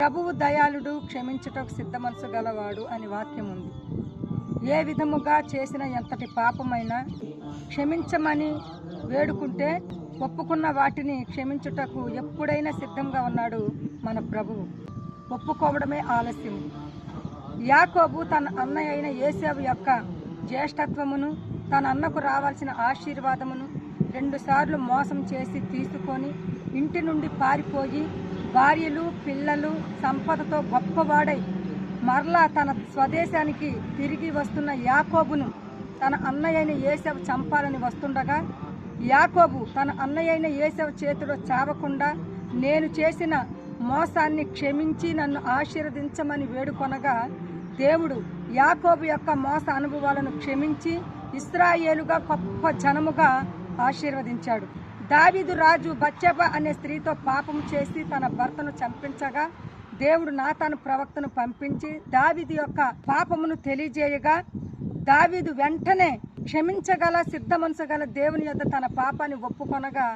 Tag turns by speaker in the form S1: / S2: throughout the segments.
S1: ప్రభువు దయాళుడు, క్షమించుటకు సిద్ధ మనసు గలవాడు అని వాక్యం ఉంది. ఏ విధముగా చేసిన ఎంతటి పాపమైనా క్షమించమని వేడుకుంటే ఒప్పుకున్న వాటిని క్షమించుటకు ఎప్పుడైనా సిద్ధంగా ఉన్నాడు మన ప్రభువు. ఒప్పుకోవడమే ఆలస్యం. యాకోబు తన అన్నయ్య అయిన ఏశావు యొక్క జ్యేష్ఠత్వమును, తన అన్నకు రావాల్సిన ఆశీర్వాదమును 2 సార్లు మోసం చేసి తీసుకొని ఇంటి నుండి పారిపోయి భార్యలు, పిల్లలు, సంపదతో గొప్పవాడై మరలా తన స్వదేశానికి తిరిగి వస్తున్న యాకోబును తన అన్నయ్య అయిన ఏశావు చంపాలని వస్తుండగా, యాకోబు తన అన్నయ్య అయిన ఏశావు చేతిలో చావకుండా నేను చేసిన మోసాన్ని క్షమించి నన్ను ఆశీర్వదించమని వేడుకొనగా, దేవుడు యాకోబు యొక్క మోస అనుభవాలను క్షమించి ఇశ్రాయేలుగా గొప్ప జనముగా ఆశీర్వదించాడు. దావీదు రాజు బత్షెబ అనే స్త్రీతో పాపం చేసి తన భర్తను చంపించగా, దేవుడు నాతాను ప్రవక్తను పంపించి దావీదు యొక్క పాపమును తెలియజేయగా, దావీదు వెంటనే క్షమించగల సిద్ధ మనసు గల దేవుని యొద్ద తన పాపాన్ని ఒప్పుకొనగా,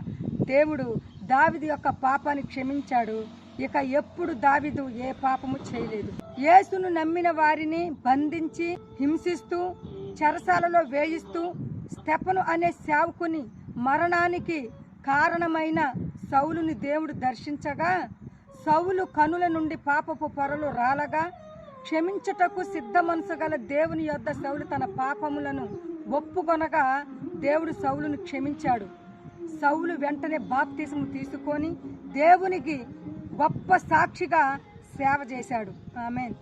S1: దేవుడు దావీదు యొక్క పాపాన్ని క్షమించాడు. ఇక ఎప్పుడు దావీదు ఏ పాపము చేయలేదు. యేసును నమ్మిన వారిని బంధించి హింసిస్తూ చెరసాలలో వేయిస్తూ స్తెఫను అనే సేవకుని మరణానికి కారణమైన సౌలుని దేవుడు దర్శించగా, సౌలు కనుల నుండి పాపపు పొరలు రాలగా, క్షమించుటకు సిద్ధ మనసు గల దేవుని యొద్ద సౌలు తన పాపములను ఒప్పుకొనగా దేవుడు సౌలును క్షమించాడు. సౌలు వెంటనే బాప్తిస్మం తీసుకొని దేవునికి గొప్ప సాక్షిగా సేవ చేశాడు. ఆమేన్.